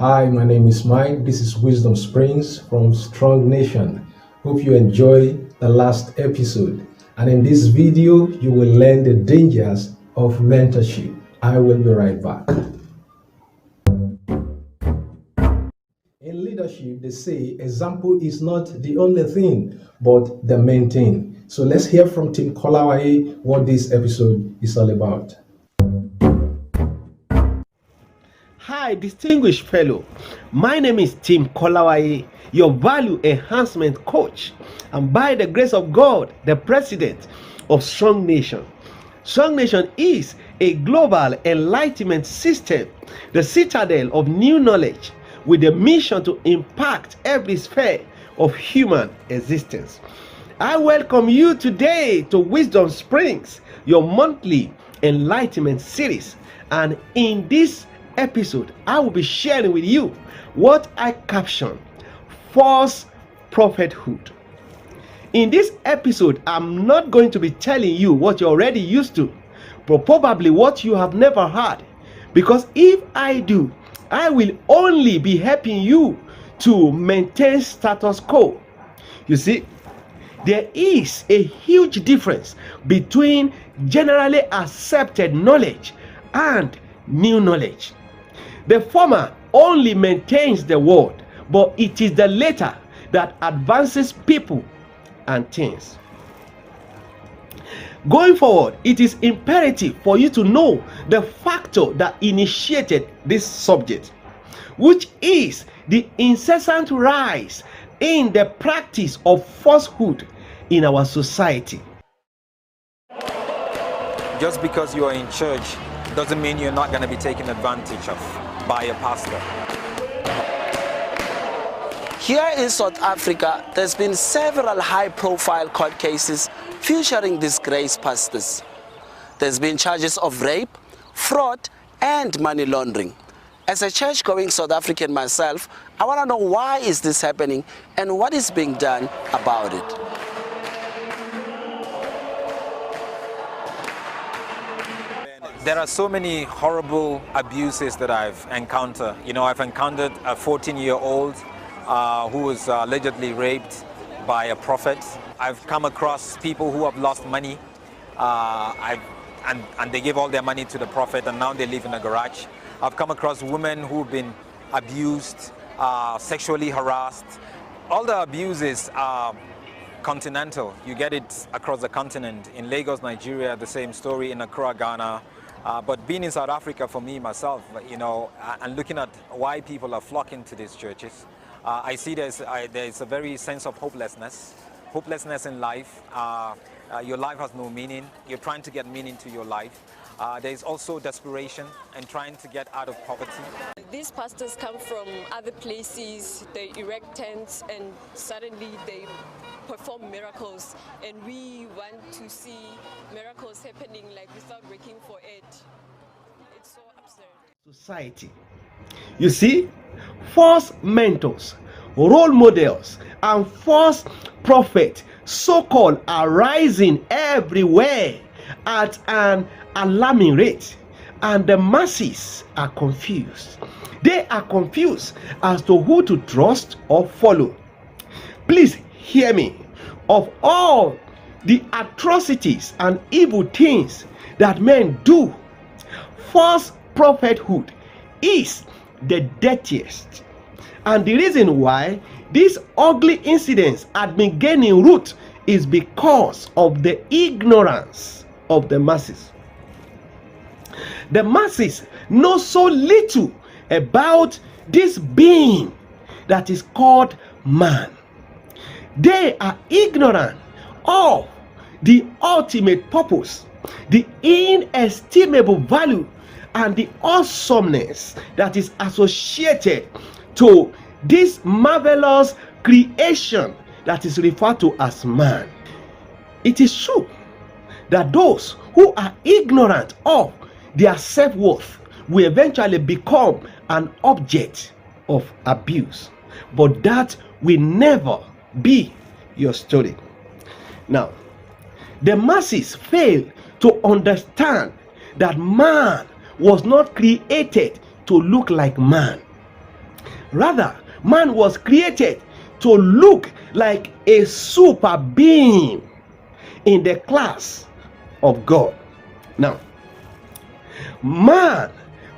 Hi, my name is Mike. This is Wisdom Springs from Strong Nation. Hope you enjoy the last episode. And in this video, you will learn the dangers of mentorship. I will be right back. In leadership, they say example is not the only thing, but the main thing. So let's hear from Tim Kolawai what this episode is all about. Hi, distinguished fellow. My name is Tim Kolawai, your value enhancement coach, and by the grace of God, the president of Strong Nation. Strong Nation is a global enlightenment system, the citadel of new knowledge, with a mission to impact every sphere of human existence. I welcome you today to Wisdom Springs, your monthly enlightenment series, and in this episode, I will be sharing with you what I caption false prophethood. In this episode, I'm not going to be telling you what you're already used to, but probably what you have never heard. Because if I do, I will only be helping you to maintain status quo. You see, there is a huge difference between generally accepted knowledge and new knowledge. The former only maintains the word, but it is the latter that advances people and things. Going forward, it is imperative for you to know the factor that initiated this subject, which is the incessant rise in the practice of falsehood in our society. Just because you are in church doesn't mean you're not going to be taken advantage of by a pastor. Here in South Africa, there's been several high-profile court cases featuring disgraced pastors. There's been charges of rape, fraud, and money laundering. As a church-going South African myself, I want to know why is this happening and what is being done about it. There are so many horrible abuses that I've encountered. I've encountered a 14-year-old who was allegedly raped by a prophet. I've come across people who have lost money and they give all their money to the prophet and now they live in a garage. I've come across women who've been abused, sexually harassed. All the abuses are continental. You get it across the continent. In Lagos, Nigeria, the same story. In Accra, Ghana. But being in South Africa for me, myself, and looking at why people are flocking to these churches, I see there's a very sense of hopelessness in life. Your life has no meaning. You're trying to get meaning to your life. There's also desperation and trying to get out of poverty. These pastors come from other places, they erect tents and suddenly they perform miracles, and we want to see miracles happening without working for it. It's so absurd. Society. You see, false mentors, role models, and false prophets, so-called, are rising everywhere at an alarming rate, and the masses are confused. They are confused as to who to trust or follow. Please hear me. Of all the atrocities and evil things that men do, false prophethood is the dirtiest. And the reason why these ugly incidents have been gaining root is because of the ignorance of the masses. The masses know so little about this being that is called man. They are ignorant of the ultimate purpose, the inestimable value, and the awesomeness that is associated to this marvelous creation that is referred to as man. It is true that those who are ignorant of their self-worth will eventually become an object of abuse, but that will never be your story. Now, the masses fail to understand that man was not created to look like man. Rather, man was created to look like a super being in the class of God. Now, man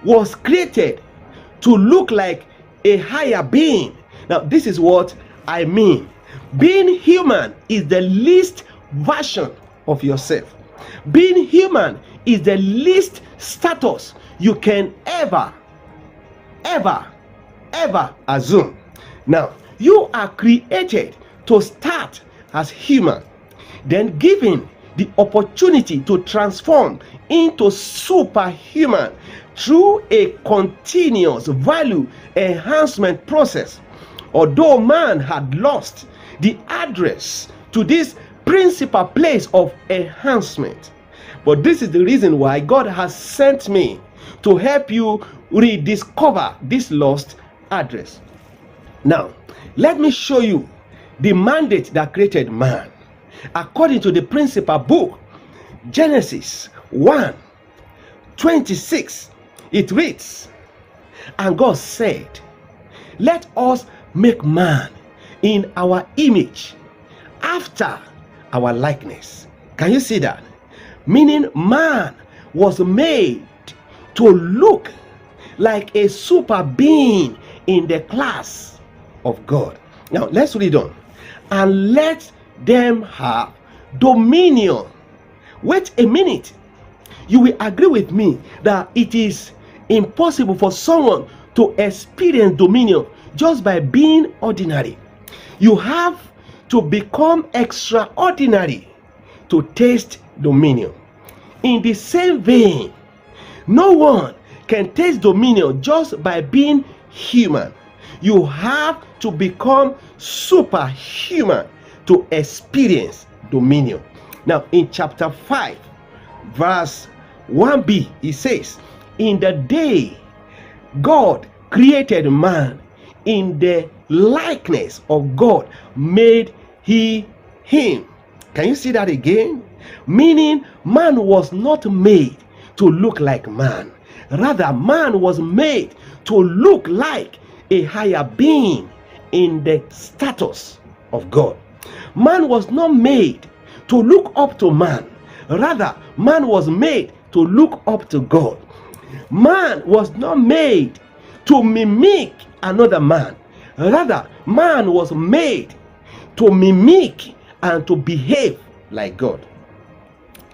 was created to look like a higher being. Now, this is what I mean. Being human is the least version of yourself. Being human is the least status you can ever assume. Now, you are created to start as human, then given the opportunity to transform into superhuman through a continuous value enhancement process. Although man had lost the address to this principal place of enhancement, but this is the reason why God has sent me to help you rediscover this lost address. Now, let me show you the mandate that created man. According to the principal book, Genesis 1:26, it reads, "And God said, let us make man in our image, after our likeness." Can you see that? Meaning man was made to look like a super being in the class of God. Now let's read on. "And let them have dominion." Wait a minute. You will agree with me that it is impossible for someone to experience dominion just by being ordinary. You have to become extraordinary to taste dominion. In the same vein, no one can taste dominion just by being human. You have to become superhuman to experience dominion. Now, in chapter 5, verse 1b, it says, "In the day God created man, in the likeness of God made he him." Can you see that again? Meaning, man was not made to look like man. Rather, man was made to look like a higher being in the status of God. Man was not made to look up to man. Rather, man was made to look up to God. Man was not made to mimic another man. Rather, man was made to mimic and to behave like God.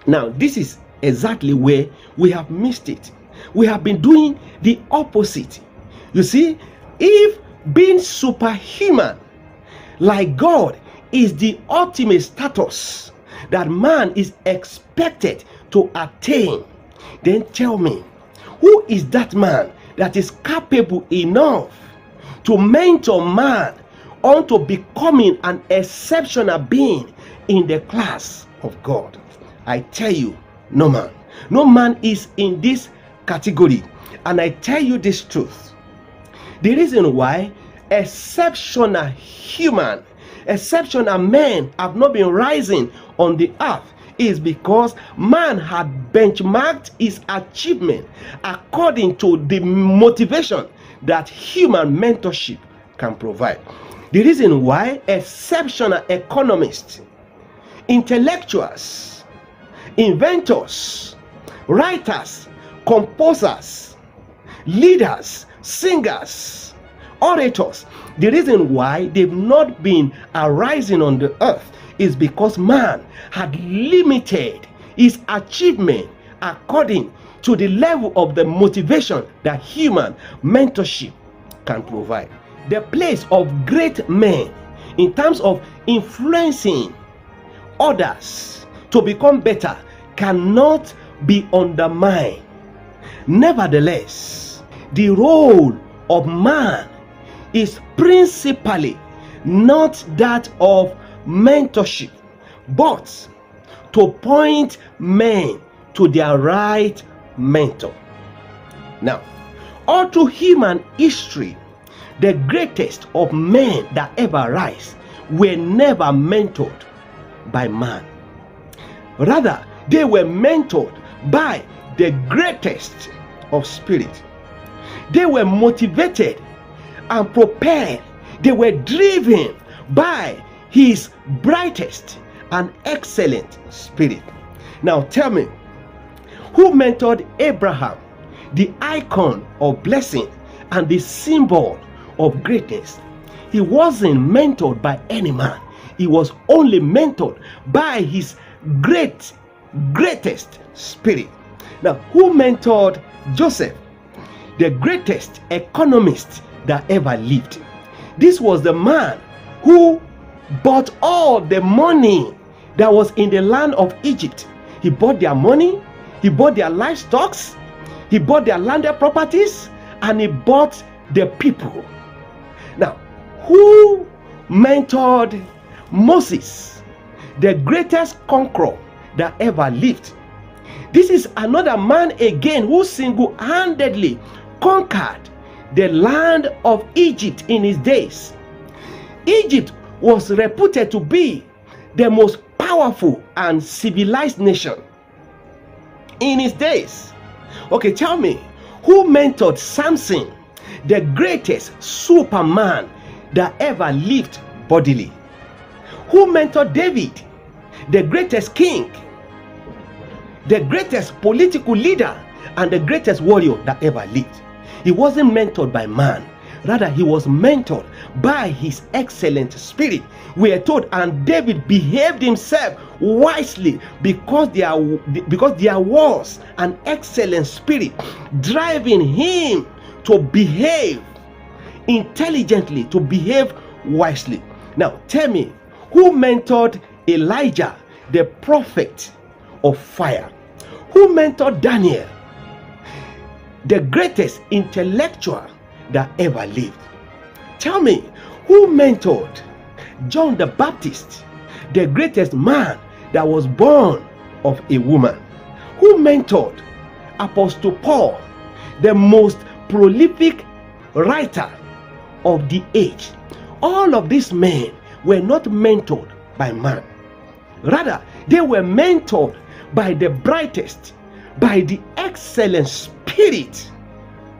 Now, this is exactly where we have missed it. We have been doing the opposite. You see, if being superhuman like God is the ultimate status that man is expected to attain, then tell me, who is that man that is capable enough to mentor man onto becoming an exceptional being in the class of God? I tell you, no man. No man is in this category. And I tell you this truth. The reason why exceptional men have not been rising on the earth is because man had benchmarked his achievement according to the motivation that human mentorship can provide. The reason why exceptional economists, intellectuals, inventors, writers, composers, leaders, singers, orators, the reason why they've not been arising on the earth is because man had limited his achievement according to the level of the motivation that human mentorship can provide. The place of great men in terms of influencing others to become better cannot be undermined. Nevertheless, the role of man is principally not that of mentorship, but to point men to their right mentor. Now, all through human history, the greatest of men that ever rise were never mentored by man. Rather, they were mentored by the greatest of spirit. They were motivated and propelled. They were driven by his brightest and excellent spirit. Now tell me, who mentored Abraham, the icon of blessing and the symbol of greatness? He wasn't mentored by any man. He was only mentored by his greatest spirit. Now, who mentored Joseph, the greatest economist that ever lived? This was the man who bought all the money that was in the land of Egypt. He bought their money, he bought their livestock, he bought their landed properties, and he bought the people. Now, who mentored Moses, the greatest conqueror that ever lived? This is another man again who single-handedly conquered the land of Egypt in his days. Egypt was reputed to be the most powerful and civilized nation in his days. Okay, tell me, who mentored Samson, the greatest superman that ever lived bodily? Who mentored David, the greatest king, the greatest political leader, and the greatest warrior that ever lived? He wasn't mentored by man. Rather, he was mentored by his excellent spirit. We are told, and David behaved himself wisely because there was an excellent spirit driving him to behave intelligently, to behave wisely. Now, tell me, who mentored Elijah, the prophet of fire? Who mentored Daniel, the greatest intellectual that ever lived? Tell me, who mentored John the Baptist, the greatest man that was born of a woman? Who mentored Apostle Paul, the most prolific writer of the age? All of these men were not mentored by man. Rather, they were mentored by the brightest, by the excellent spirit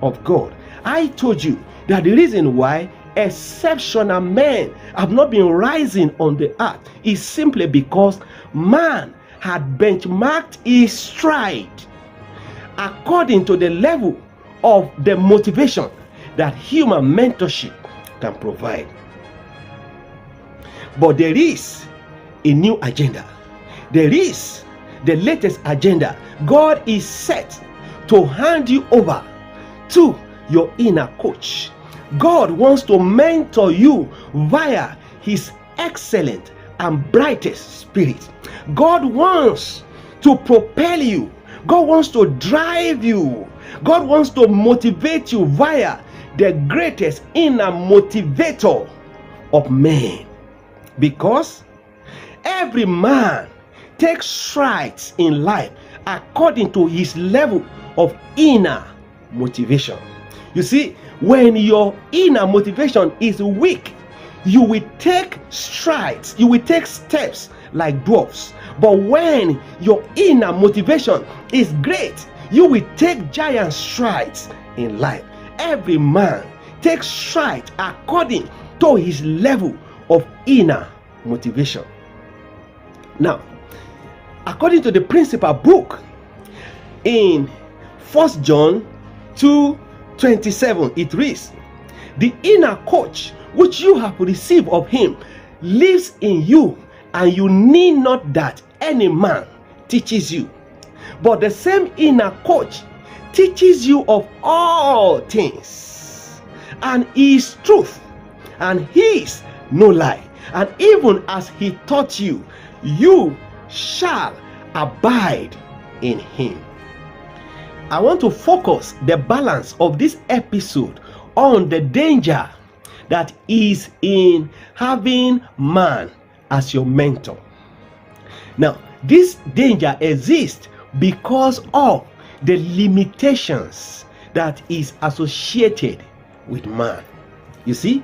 of God. I told you that the reason why exceptional men have not been rising on the earth is simply because man had benchmarked his stride according to the level of the motivation that human mentorship can provide. But there is a new agenda. There is the latest agenda. God is set to hand you over to your inner coach. God wants to mentor you via his excellent and brightest spirit. God wants to propel you. God wants to drive you. God wants to motivate you via the greatest inner motivator of men. Because every man takes strides in life according to his level of inner motivation. You see, when your inner motivation is weak, you will take strides, you will take steps like dwarfs. But when your inner motivation is great, you will take giant strides in life. Every man takes strides according to his level of inner motivation. Now, according to the principal book in 1 John 2:27, it reads, "The inner coach which you have received of him lives in you, and you need not that any man teaches you. But the same inner coach teaches you of all things, and is truth, and he is no lie. And even as he taught you, you shall abide in him." I want to focus the balance of this episode on the danger that is in having man as your mentor. Now, this danger exists because of the limitations that is associated with man. You see,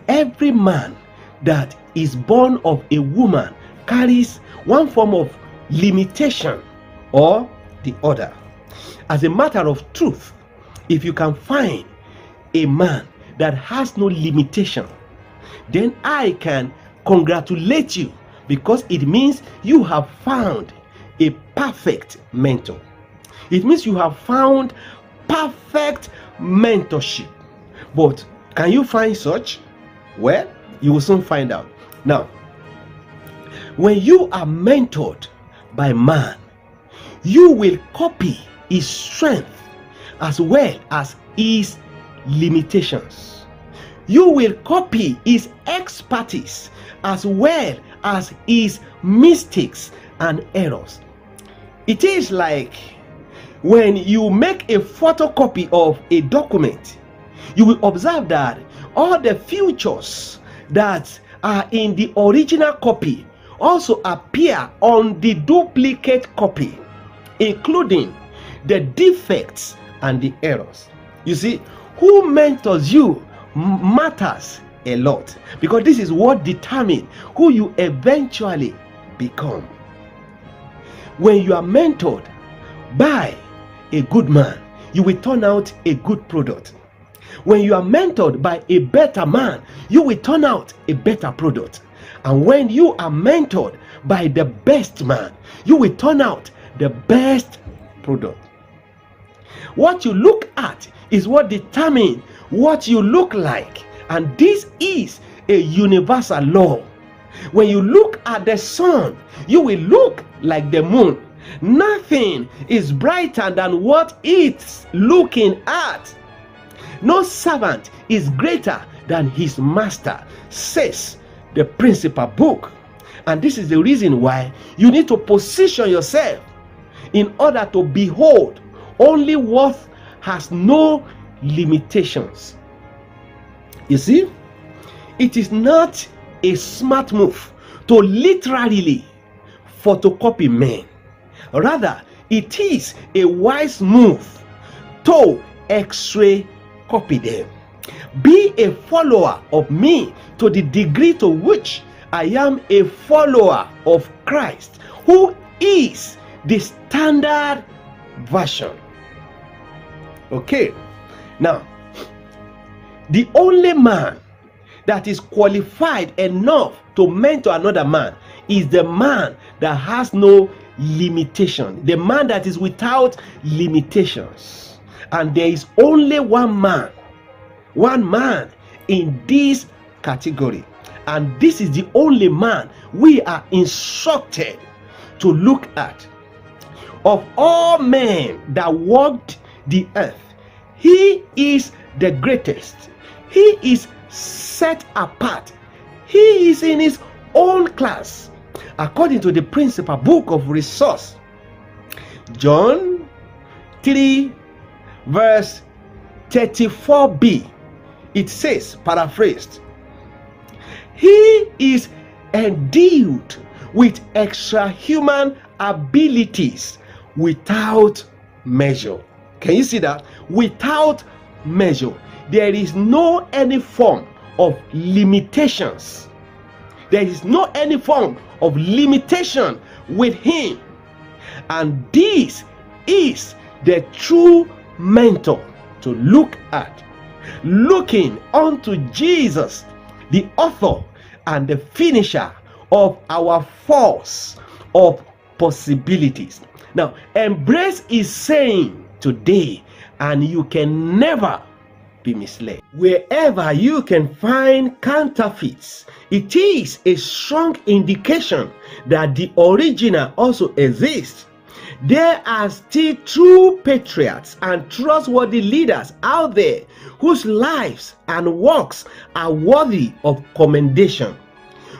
every man that is born of a woman carries one form of limitation or the other. As a matter of truth, if you can find a man that has no limitation, then I can congratulate you, because it means you have found a perfect mentor. It means you have found perfect mentorship. But can you find such? Well, you will soon find out. Now, when you are mentored by man, you will copy his strength as well as his limitations. You will copy his expertise as well as his mistakes and errors. It is like when you make a photocopy of a document, you will observe that all the features that are in the original copy also appear on the duplicate copy, including the defects and the errors. You see, who mentors you matters a lot, because this is what determines who you eventually become. When you are mentored by a good man, you will turn out a good product. When you are mentored by a better man, you will turn out a better product. And when you are mentored by the best man, you will turn out the best product. What you look at is what determines what you look like, and this is a universal law. When you look at the sun, you will look like the moon. Nothing is brighter than what it's looking at. No servant is greater than his master, says the principal book. And this is the reason why you need to position yourself in order to behold only what has no limitations. You see, it is not a smart move to literally photocopy men. Rather, it is a wise move to X-ray copy them. Be a follower of me to the degree to which I am a follower of Christ, who is the standard version. Okay, now, the only man that is qualified enough to mentor another man is the man that has no limitation, the man that is without limitations. And there is only one man in this category, and this is the only man we are instructed to look at. Of all men that walked the earth, he is the greatest. He is set apart. He is in his own class, according to the principal book of resource, John 3 verse 34b. It says, paraphrased, he is endued with extra human abilities without measure. Can you see that? Without measure. There is no any form of limitations. There is no any form of limitation with him. And this is the true mentor to look at. Looking unto Jesus, the author and the finisher of our force of possibilities. Now, embrace is saying today, and you can never be misled. Wherever you can find counterfeits, it is a strong indication that the original also exists. There are still true patriots and trustworthy leaders out there whose lives and works are worthy of commendation.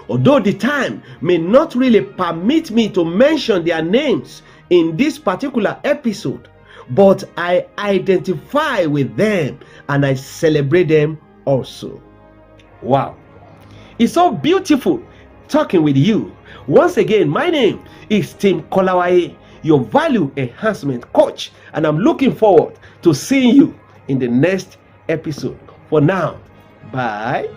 Although the time may not really permit me to mention their names in this particular episode, but I identify with them and I celebrate them also. Wow, it's so beautiful talking with you. Once again, my name is Tim Kolawai, your value enhancement coach, and I'm looking forward to seeing you in the next episode. For now, bye.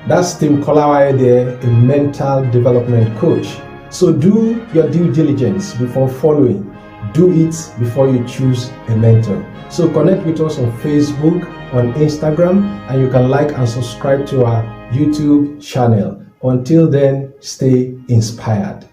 That's Tim Kolawai there, a mental development coach. So do your due diligence before following. Do it before you choose a mentor. So connect with us on Facebook, on Instagram, and you can like and subscribe to our YouTube channel. Until then, stay inspired.